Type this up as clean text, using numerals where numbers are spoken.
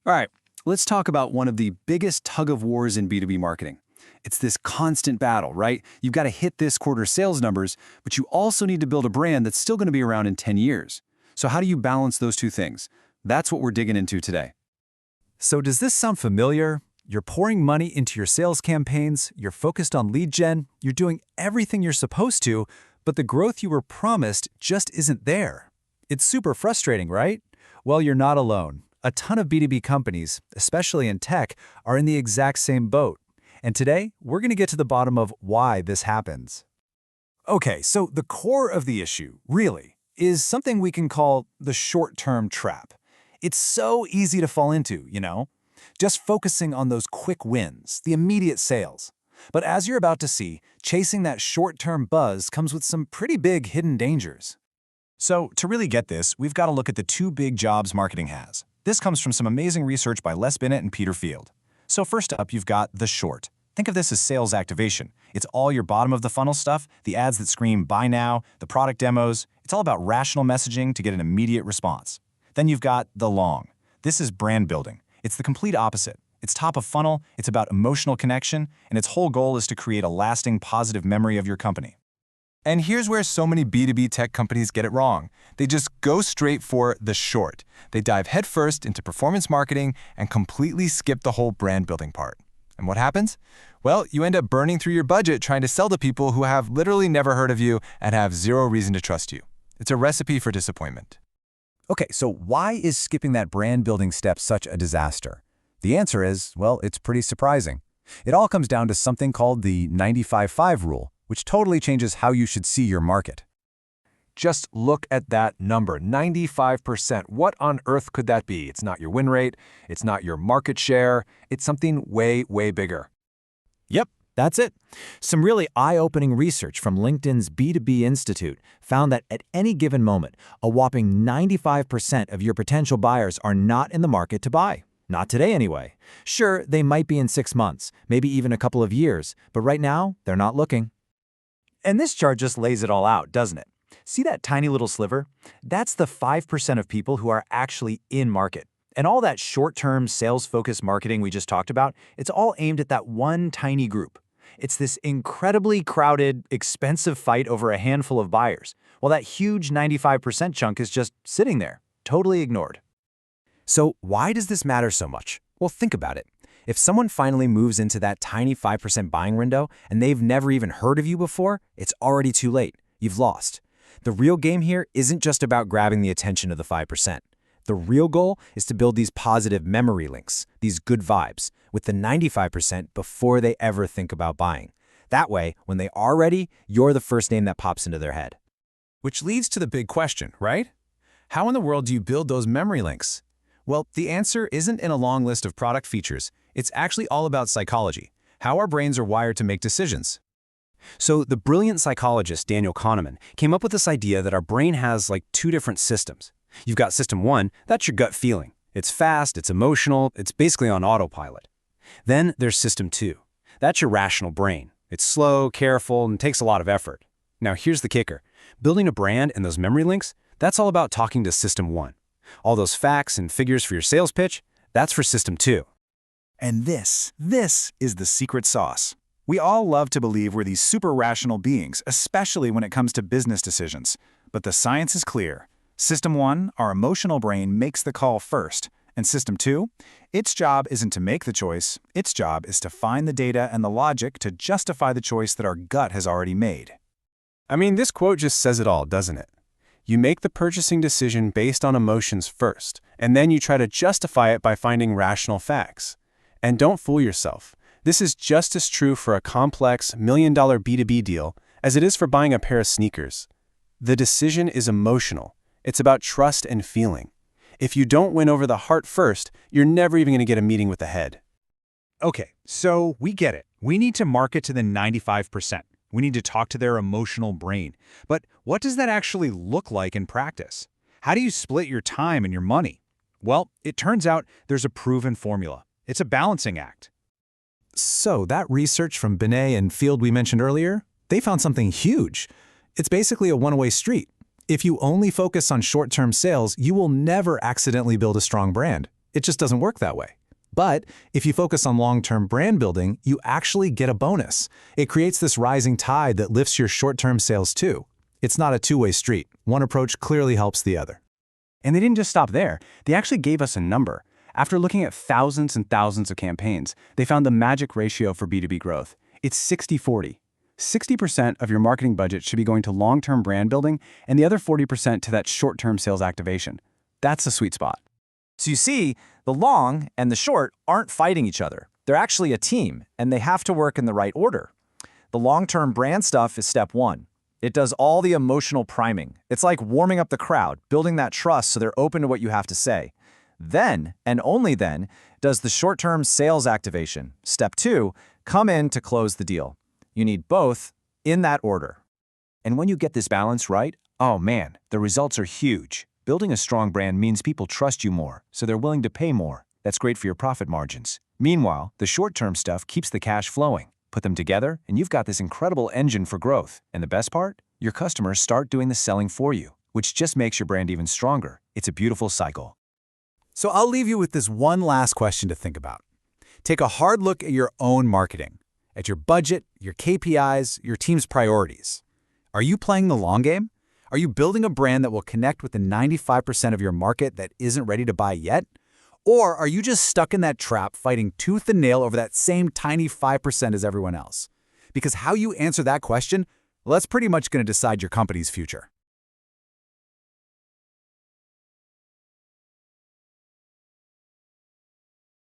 All right, let's talk about one of the biggest tug of wars in B2B marketing. It's this constant battle, right? You've got to hit this quarter's sales numbers, but you also need to build a brand that's still going to be around in 10 years. So how do you balance those two things? That's what we're digging into today. So does this sound familiar? You're pouring money into your sales campaigns, you're focused on lead gen, you're doing everything you're supposed to, but the growth you were promised just isn't there. It's super frustrating, right? Well, you're not alone. A ton of B2B companies, especially in tech, are in the exact same boat. And today, we're going to get to the bottom of why this happens. Okay, so the core of the issue, really, is something we can call the short-term trap. It's so easy to fall into, just focusing on those quick wins, the immediate sales. But as you're about to see, chasing that short-term buzz comes with some pretty big hidden dangers. So to really get this, we've got to look at the two big jobs marketing has. This comes from some amazing research by Les Binet and Peter Field. So first up, you've got the short. Think of this as sales activation. It's all your bottom of the funnel stuff, the ads that scream buy now, the product demos. It's all about rational messaging to get an immediate response. Then you've got the long. This is brand building. It's the complete opposite. It's top of funnel, it's about emotional connection, and its whole goal is to create a lasting positive memory of your company. And here's where so many B2B tech companies get it wrong. They just go straight for the short. They dive headfirst into performance marketing and completely skip the whole brand building part. And what happens? Well, you end up burning through your budget trying to sell to people who have literally never heard of you and have zero reason to trust you. It's a recipe for disappointment. Okay, so why is skipping that brand building step such a disaster? The answer is, well, it's pretty surprising. It all comes down to something called the 95-5 rule, which totally changes how you should see your market. Just look at that number, 95%. What on earth could that be? It's not your win rate, it's not your market share, it's something way, way bigger. Yep, that's it. Some really eye-opening research from LinkedIn's B2B Institute found that at any given moment, a whopping 95% of your potential buyers are not in the market to buy. Not today anyway. Sure, they might be in 6 months, maybe even a couple of years, but right now, they're not looking. And this chart just lays it all out, doesn't it? See that tiny little sliver? That's the 5% of people who are actually in market. And all that short-term, sales-focused marketing we just talked about, it's all aimed at that one tiny group. It's this incredibly crowded, expensive fight over a handful of buyers, while that huge 95% chunk is just sitting there, totally ignored. So why does this matter so much? Well, think about it. If someone finally moves into that tiny 5% buying window and they've never even heard of you before, it's already too late. You've lost. The real game here isn't just about grabbing the attention of the 5%. The real goal is to build these positive memory links, these good vibes, with the 95% before they ever think about buying. That way, when they are ready, you're the first name that pops into their head. Which leads to the big question, right? How in the world do you build those memory links? Well, the answer isn't in a long list of product features. It's actually all about psychology, how our brains are wired to make decisions. So the brilliant psychologist Daniel Kahneman came up with this idea that our brain has like two different systems. You've got system one, that's your gut feeling. It's fast, it's emotional, it's basically on autopilot. Then there's system two. That's your rational brain. It's slow, careful, and takes a lot of effort. Now here's the kicker. Building a brand and those memory links, that's all about talking to system one. All those facts and figures for your sales pitch, that's for system two. And this is the secret sauce. We all love to believe we're these super rational beings, especially when it comes to business decisions. But the science is clear. System 1, our emotional brain, makes the call first. And System 2, its job isn't to make the choice, its job is to find the data and the logic to justify the choice that our gut has already made. I mean, this quote just says it all, doesn't it? You make the purchasing decision based on emotions first, and then you try to justify it by finding rational facts. And don't fool yourself. This is just as true for a complex million-dollar B2B deal as it is for buying a pair of sneakers. The decision is emotional. It's about trust and feeling. If you don't win over the heart first, you're never even going to get a meeting with the head. Okay, so we get it. We need to market to the 95%. We need to talk to their emotional brain. But what does that actually look like in practice? How do you split your time and your money? Well, it turns out there's a proven formula. It's a balancing act. So that research from Binet and Field we mentioned earlier, they found something huge. It's basically a one-way street. If you only focus on short-term sales, you will never accidentally build a strong brand. It just doesn't work that way. But if you focus on long-term brand building, you actually get a bonus. It creates this rising tide that lifts your short-term sales too. It's not a two-way street. One approach clearly helps the other. And they didn't just stop there. They actually gave us a number. After looking at thousands and thousands of campaigns, they found the magic ratio for B2B growth. It's 60-40. 60% of your marketing budget should be going to long-term brand building and the other 40% to that short-term sales activation. That's the sweet spot. So you see, the long and the short aren't fighting each other. They're actually a team, and they have to work in the right order. The long-term brand stuff is step one. It does all the emotional priming. It's like warming up the crowd, building that trust so they're open to what you have to say. Then, and only then, does the short-term sales activation, step two, come in to close the deal. You need both in that order. And when you get this balance right, oh man, the results are huge. Building a strong brand means people trust you more, so they're willing to pay more. That's great for your profit margins. Meanwhile, the short-term stuff keeps the cash flowing. Put them together, and you've got this incredible engine for growth. And the best part? Your customers start doing the selling for you, which just makes your brand even stronger. It's a beautiful cycle. So I'll leave you with this one last question to think about. Take a hard look at your own marketing, at your budget, your KPIs, your team's priorities. Are you playing the long game? Are you building a brand that will connect with the 95% of your market that isn't ready to buy yet? Or are you just stuck in that trap fighting tooth and nail over that same tiny 5% as everyone else? Because how you answer that question, well, that's pretty much going to decide your company's future.